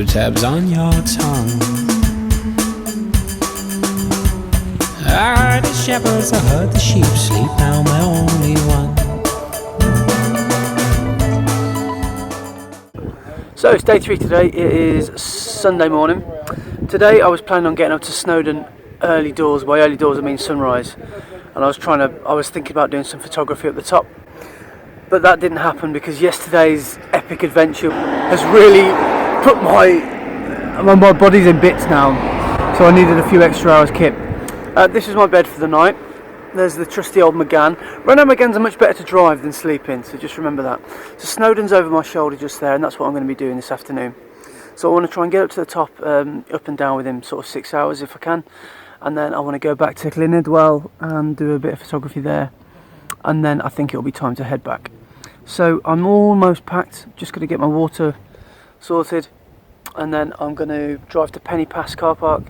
tabs on your tongue. I heard the shepherds, I heard the sheep sleep, now my only one. So it's day 3 today. It is Sunday morning. Today I was planning on getting up to Snowdon early doors. By early doors I mean sunrise, and I was thinking about doing some photography at the top, but that didn't happen because yesterday's epic adventure has really put my body's in bits now, so I needed a few extra hours kit. This is my bed for the night. There's the trusty old McGann. Renault McGanns are much better to drive than sleep in, so just remember that. So Snowdon's over my shoulder just there, and that's what I'm going to be doing this afternoon. So I want to try and get up to the top, up and down within sort of 6 hours if I can, and then I want to go back to Llyn Idwal and do a bit of photography there, and then I think it'll be time to head back. So I'm almost packed, just going to get my water sorted, and then I'm going to drive to Penny Pass car park,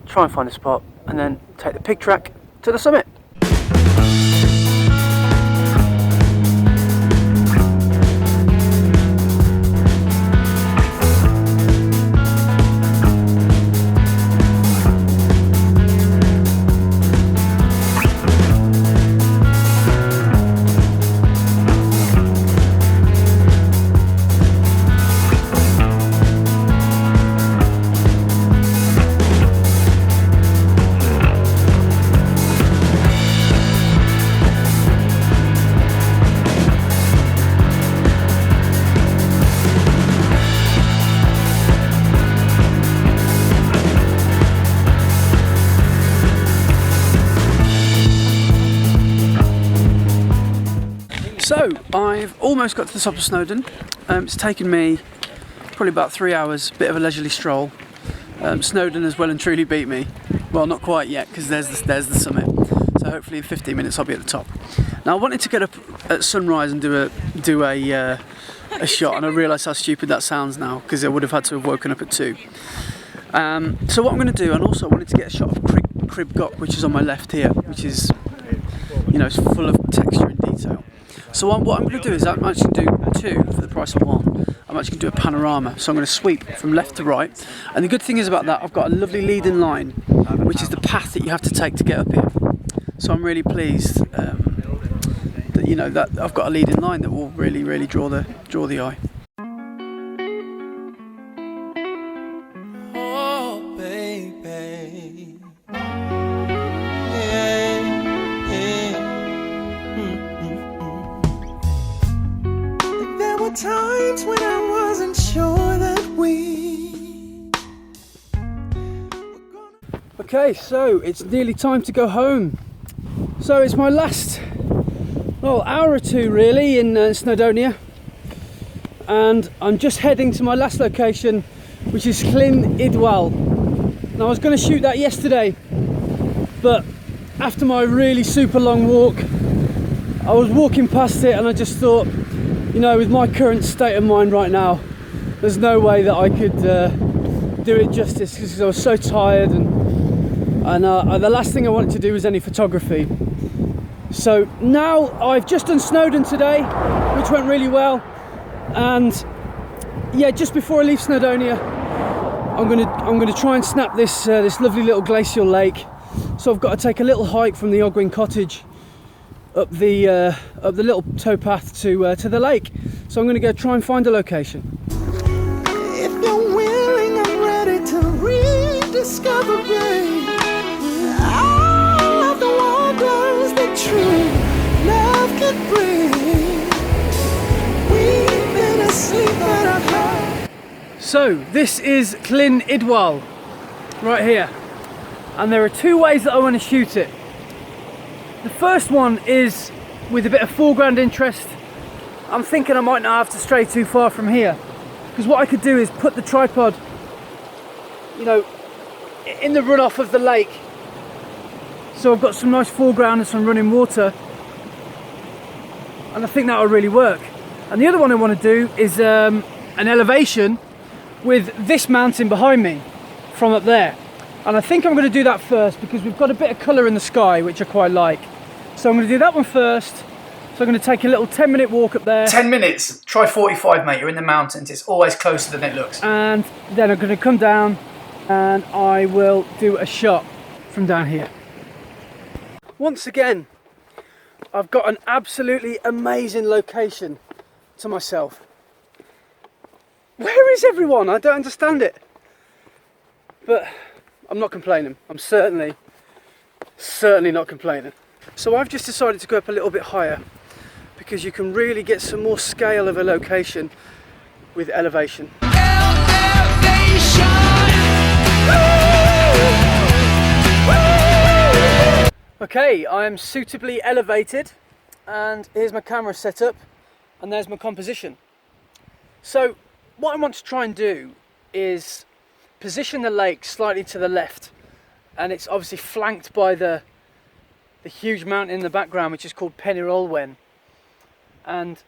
try and find a spot, and then take the pig track to the summit. So I've almost got to the top of Snowdon. It's taken me probably about 3 hours, bit of a leisurely stroll. Snowdon has well and truly beat me. Well, not quite yet, because there's the summit. So hopefully in 15 minutes I'll be at the top. Now I wanted to get up at sunrise and do a shot, and I realise how stupid that sounds now, because I would have had to have woken up at 2. So what I'm going to do, and also I wanted to get a shot of Crib Goch, which is on my left here, which is, you know, it's full of texture and detail. So what I'm going to do is I'm actually going to do 2 for the price of 1. I'm actually going to do a panorama, so I'm going to sweep from left to right. And the good thing is about that, I've got a lovely leading line, which is the path that you have to take to get up here. So I'm really pleased that, you know, that I've got a leading line that will really draw the eye. Oh, baby. Times when I wasn't sure that we. Okay, so it's nearly time to go home. So it's my last, well, hour or 2 really in Snowdonia, and I'm just heading to my last location, which is Llyn Idwal. Now I was going to shoot that yesterday, but after my really super long walk, I was walking past it and I just thought, you know, with my current state of mind right now, there's no way that I could do it justice, because I was so tired, and the last thing I wanted to do was any photography. So now I've just done Snowdon today, which went really well, and yeah, just before I leave Snowdonia, I'm gonna try and snap this lovely little glacial lake. So I've got to take a little hike from the Ogwen cottage up the little towpath to the lake. So I'm going to go try and find a location. If you're willing, I'm ready to rediscover, babe, all of the wonders that true love can bring. We've been asleep, but I've heard. So this is Llyn Idwal right here, and there are 2 ways that I want to shoot it. The first one is with a bit of foreground interest. I'm thinking I might not have to stray too far from here, because what I could do is put the tripod, you know, in the runoff of the lake, so I've got some nice foreground and some running water, and I think that will really work. And the other one I want to do is an elevation with this mountain behind me from up there. And I think I'm going to do that first, because we've got a bit of colour in the sky, which I quite like. So I'm going to do that one first, So I'm going to take a little 10-minute walk up there. 10 minutes? Try 45, mate. You're in the mountains. It's always closer than it looks. And then I'm going to come down and I will do a shot from down here. Once again, I've got an absolutely amazing location to myself. Where is everyone? I don't understand it. But I'm not complaining. I'm certainly not complaining. So I've just decided to go up a little bit higher because you can really get some more scale of a location with elevation. Okay, I am suitably elevated and here's my camera set up and there's my composition. So what I want to try and do is position the lake slightly to the left, and it's obviously flanked by the huge mountain in the background, which is called Yr Ole Wen. And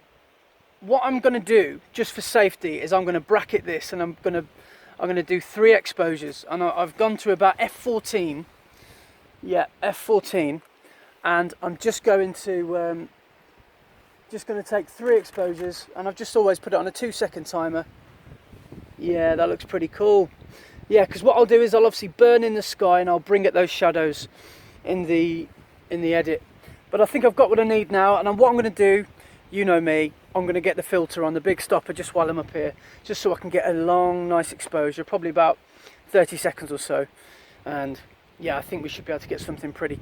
what I'm going to do, just for safety, is I'm going to bracket this, and I'm going to do 3 exposures, and I've gone to about f14. Yeah, f14, and I'm just going to take 3 exposures, and I've just always put it on a 2-second timer. Yeah, that looks pretty cool. Yeah, because what I'll do is I'll obviously burn in the sky and I'll bring out those shadows in the edit. But I think I've got what I need now, and what I'm going to do, you know me, I'm going to get the filter on the big stopper just while I'm up here, just so I can get a long, nice exposure, probably about 30 seconds or so. And yeah, I think we should be able to get something pretty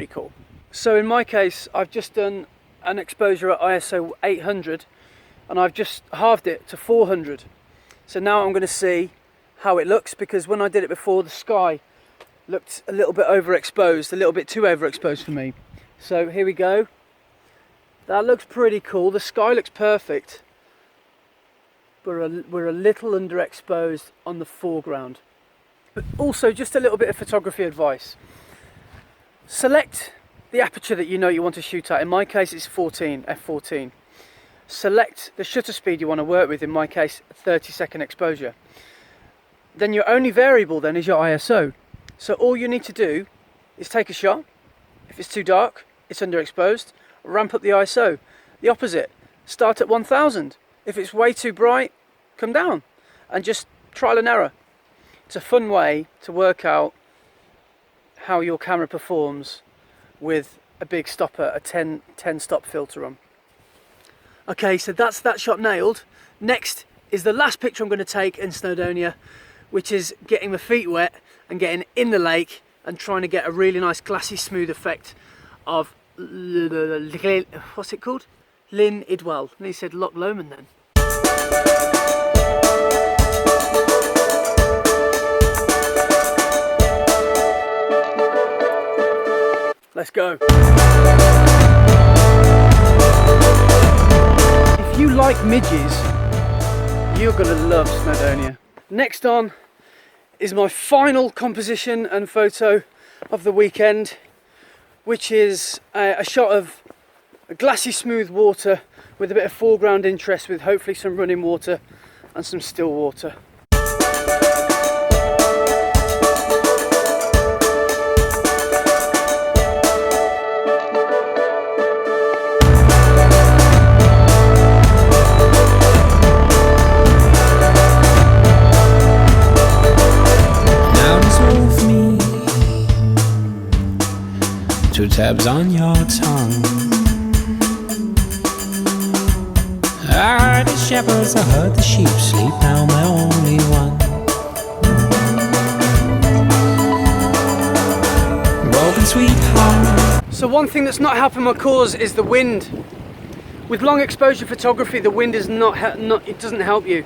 cool. So in my case, I've just done an exposure at ISO 800 and I've just halved it to 400. So now I'm going to see how it looks, because when I did it before, the sky looked a little bit overexposed, a little bit too overexposed for me. So here we go. That looks pretty cool. The sky looks perfect. We're a little underexposed on the foreground. But also, just a little bit of photography advice. Select the aperture that you know you want to shoot at. In my case, it's f14. Select the shutter speed you want to work with. In my case, 30-second exposure. Then your only variable then is your ISO. So all you need to do is take a shot. If it's too dark, it's underexposed. Ramp up the ISO. The opposite. Start at 1000. If it's way too bright, come down. And just trial and error. It's a fun way to work out how your camera performs with a big stopper, a 10 stop filter on. Okay, so that's that shot nailed. Next is the last picture I'm going to take in Snowdonia, which is getting my feet wet and getting in the lake and trying to get a really nice glassy smooth effect of, what's it called? Llyn Idwal. And he said Loch Lomond then. Let's go. If you like midges, you're gonna love Snowdonia. Next on is my final composition and photo of the weekend, which is a shot of a glassy smooth water with a bit of foreground interest, with hopefully some running water and some still water. Two tabs on your tongue. I heard the shepherds, I heard the sheep sleep. Now I'm the only one. Broken sweetheart. So one thing that's not helping my cause is the wind. With long exposure photography, the wind is it doesn't help you,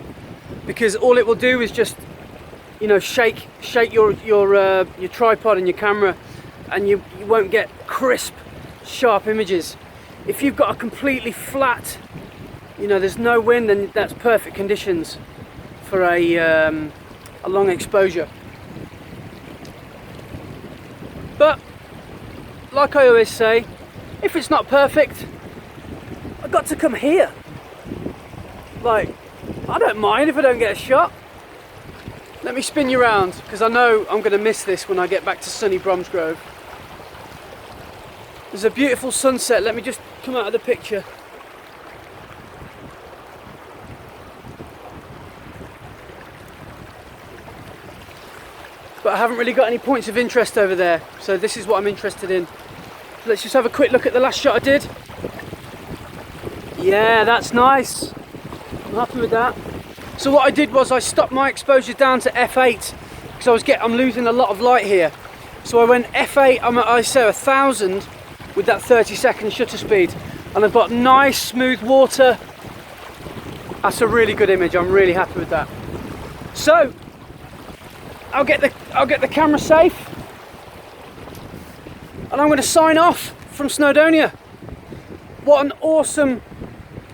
because all it will do is just, you know, shake your tripod and your camera, and you won't get crisp, sharp images. If you've got a completely flat, you know, there's no wind, then that's perfect conditions for a long exposure. But like I always say, if it's not perfect, I've got to come here. Like, I don't mind if I don't get a shot. Let me spin you around, because I know I'm going to miss this when I get back to sunny Bromsgrove. There's a beautiful sunset. Let me just come out of the picture. But I haven't really got any points of interest over there, so this is what I'm interested in. Let's just have a quick look at the last shot I did. Yeah, that's nice. I'm happy with that. So what I did was I stopped my exposure down to f8 because I'm losing a lot of light here. So I went f8, I'm at ISO 1000 with that 30-second shutter speed, and I've got nice smooth water. That's a really good image. I'm really happy with that. So I'll get the camera safe, and I'm going to sign off from Snowdonia. What an awesome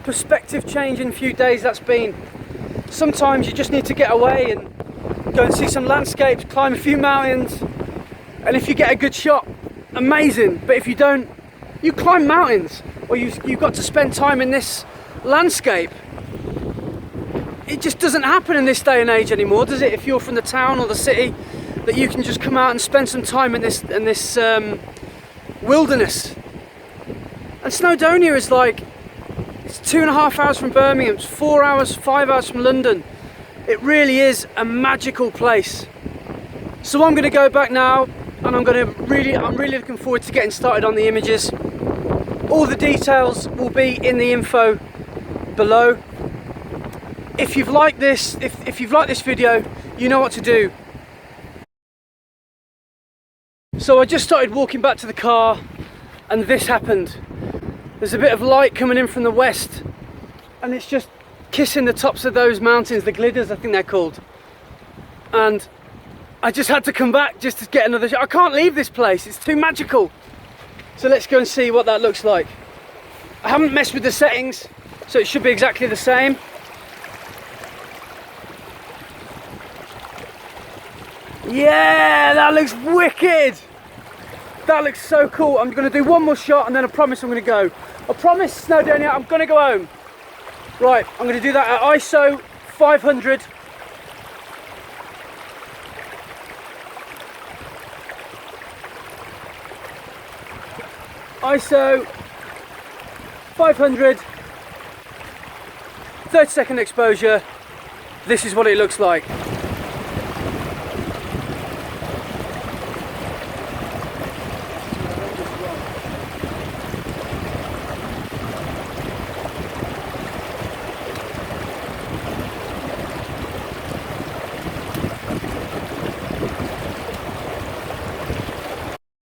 perspective change in a few days that's been. Sometimes you just need to get away and go and see some landscapes, climb a few mountains, and if you get a good shot, amazing. But if you don't, you climb mountains, or you've got to spend time in this landscape. It just doesn't happen in this day and age anymore, does it? If you're from the town or the city, that you can just come out and spend some time in this wilderness. And Snowdonia is like, it's 2.5 hours from Birmingham, it's 4 hours, 5 hours from London. It really is a magical place. So I'm going to go back now, and I'm really looking forward to getting started on the images. All the details will be in the info below. If you've liked this, if you've liked this video, you know what to do. So I just started walking back to the car, and this happened. There's a bit of light coming in from the west, and it's just kissing the tops of those mountains, the Glidders I think they're called. And I just had to come back just to get another shot. I can't leave this place, it's too magical. So let's go and see what that looks like. I haven't messed with the settings, so it should be exactly the same. Yeah, that looks wicked. That looks so cool. I'm going to do one more shot, and then I promise I'm going to go. I promise, Snowdonia, I'm going to go home. Right, I'm going to do that at ISO 500. ISO 500. 30-second exposure. This is what it looks like.